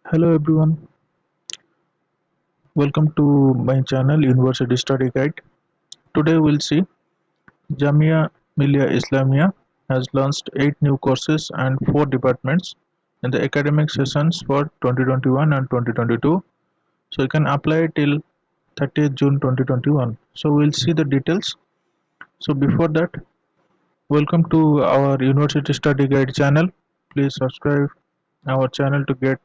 Hello everyone, welcome to my channel University Study Guide. Today we'll see Jamia Millia Islamia has launched 8 new courses and 4 departments in the academic sessions for 2021 and 2022. So you can apply till 30th June 2021. So we'll see the details. So before that, welcome to our University Study Guide channel. Please subscribe our channel to get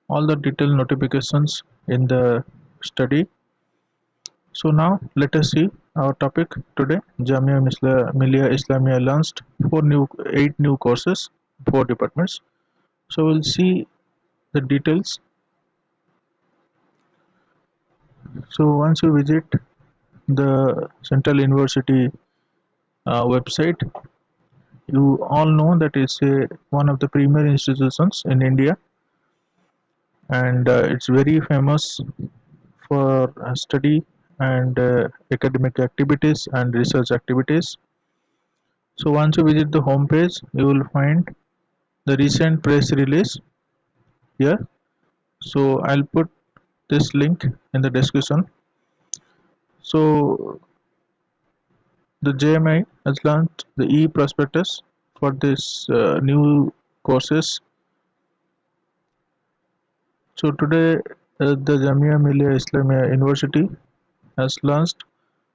all the detailed notifications in the study. So now let us see our topic today. Millia Islamia launched 8 new courses, 4 departments. So we'll see the details. So once you visit the Central University website, you all know that it's one of the premier institutions in India, and it's very famous for study and academic activities and research activities. So once you visit the home page, you will find the recent press release here. So I'll put this link in the description. So the JMI has launched the e-prospectus for this new courses. So today the Jamia Millia Islamia University has launched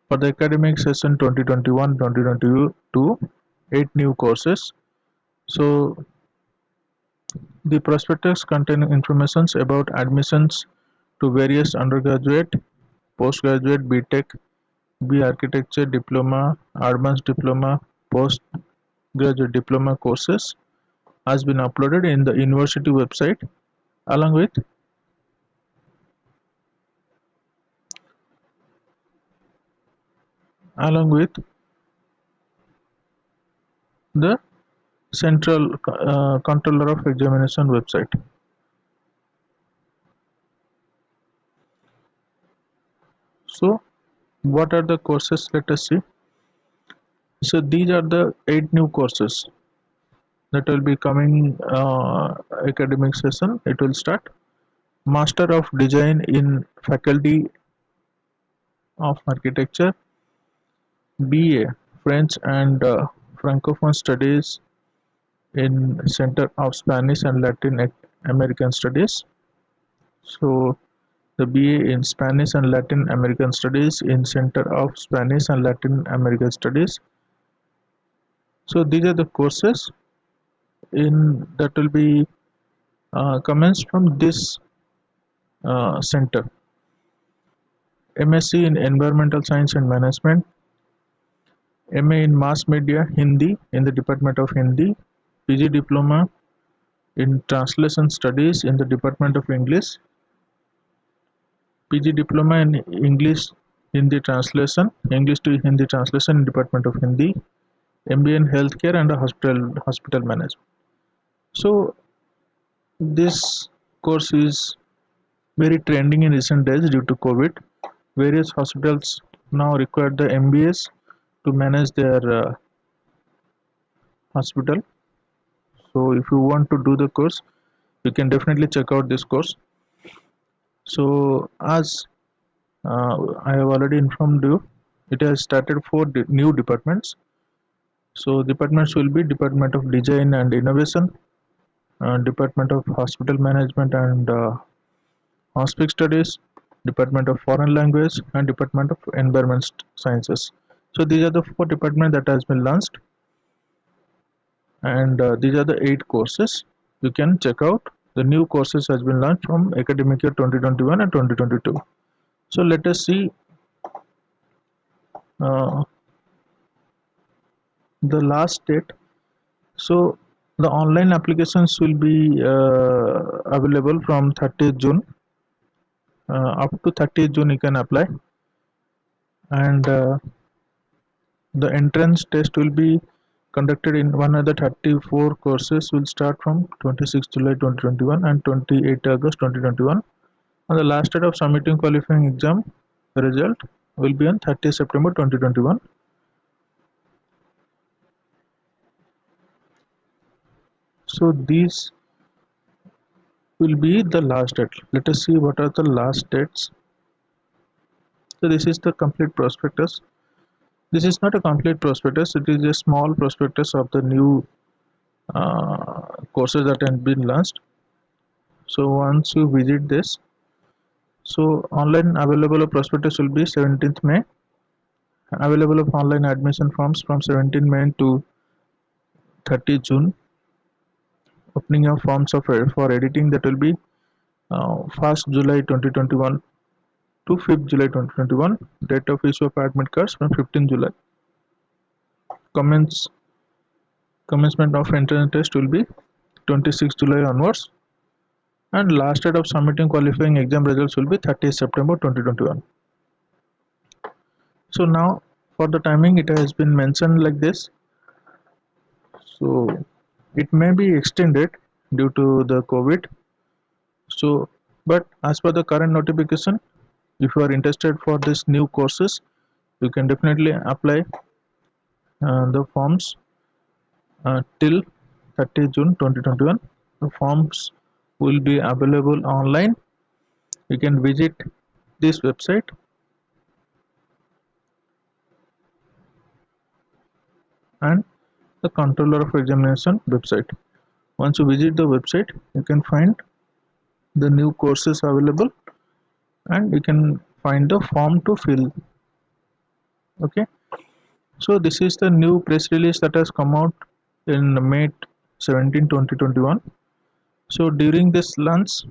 for the academic session 2021-2022 8 new courses. So the prospectus contain information about admissions to various undergraduate, postgraduate, BTech, B Architecture Diploma, Advanced Diploma, Postgraduate Diploma courses has been uploaded in the university website along with along with the Central Controller of Examination website. So, what are the courses? Let us see. So, these are the 8 new courses that will be coming academic session. It will start Master of Design in Faculty of Architecture, BA French and Francophone Studies in Center of Spanish and Latin American Studies. So the BA in Spanish and Latin American Studies in Center of Spanish and Latin American Studies. So these are the courses in that will be commenced from this center. MSc in Environmental Science and Management, MA in Mass Media Hindi in the Department of Hindi, PG Diploma in Translation Studies in the Department of English, PG Diploma in English Hindi Translation, English to Hindi Translation in Department of Hindi, MBA in Healthcare and Hospital Management. So this course is very trending in recent days due to COVID. Various hospitals now require the MBAs to manage their hospital. So if you want to do the course, you can definitely check out this course. So as I have already informed you, it has started 4 new departments. So departments will be Department of Design and Innovation, Department of Hospital Management and Hospic Studies, Department of Foreign Language, and Department of Environment Sciences. So these are the 4 departments that has been launched, and these are the 8 courses. You can check out the new courses has been launched from academic year 2021 and 2022. So let us see uh, the last date. So the online applications will be available from 30th June. Up to 30th June you can apply, and the entrance test will be conducted in one other 34 courses will start from 26 July 2021 and 28 August 2021, and the last date of submitting qualifying exam result will be on 30 September 2021. So these will be the last date. Let us see what are the last dates. So this is the complete prospectus. This is not a complete prospectus, it is a small prospectus of the new courses that have been launched. So once you visit this, so online available prospectus will be 17th May. Available of online admission forms from 17 May to 30 June. Opening of forms for editing, that will be 1st July 2021 to 5th July 2021. Date of issue of admit cards from 15 July. Commencement of entrance test will be 26 July onwards, and last date of submitting qualifying exam results will be 30th September 2021. So now for the timing, it has been mentioned like this. So it may be extended due to the COVID. So but as per the current notification, if you are interested for this new courses, you can definitely apply the forms till 30 June 2021. The forms will be available online. You can visit this website and the controller of examination website. Once you visit the website, you can find the new courses available and you can find the form to fill. Okay, so this is the new press release that has come out in May 17, 2021. So during this lunch,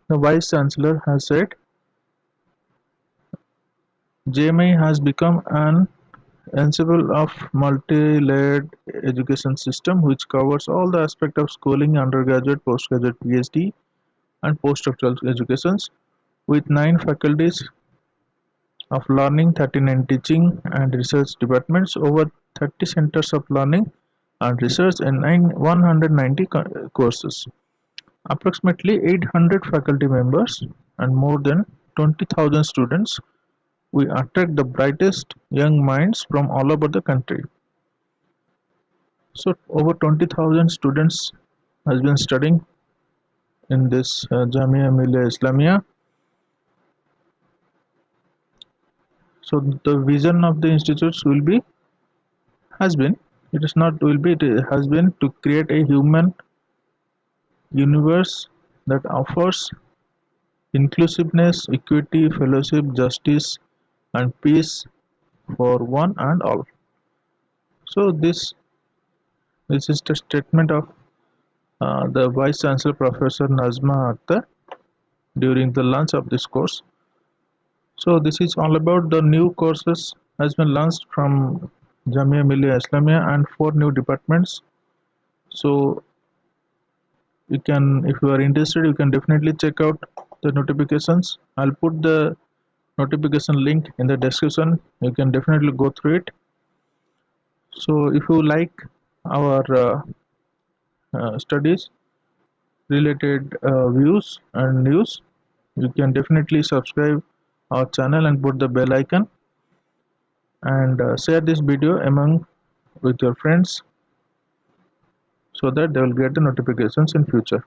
the Vice Chancellor has said JMI has become an ensemble of multi-layered education system which covers all the aspects of schooling, undergraduate, postgraduate, PhD and postdoctoral educations with 9 faculties of learning, 39 teaching and research departments, over 30 centers of learning and research, and 190 courses. Approximately 800 faculty members and more than 20,000 students. We attract the brightest young minds from all over the country. So over 20,000 students has been studying in this Jamia Millia Islamia. So the vision of the institutes will be, has been, it is not will be, it has been to create a human universe that offers inclusiveness, equity, fellowship, justice and peace for one and all. So this is the statement of the Vice Chancellor Professor Nazma Akhtar during the launch of this course. So this is all about the new courses has been launched from Jamia Millia Islamia and 4 new departments. So you can, if you are interested, you can definitely check out the notifications. I'll put the notification link in the description. You can definitely go through it. So if you like our studies related views and news, you can definitely subscribe our channel and put the bell icon and share this video among with your friends so that they will get the notifications in future.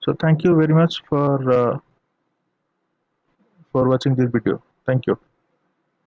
So thank you very much for watching this video. Thank you.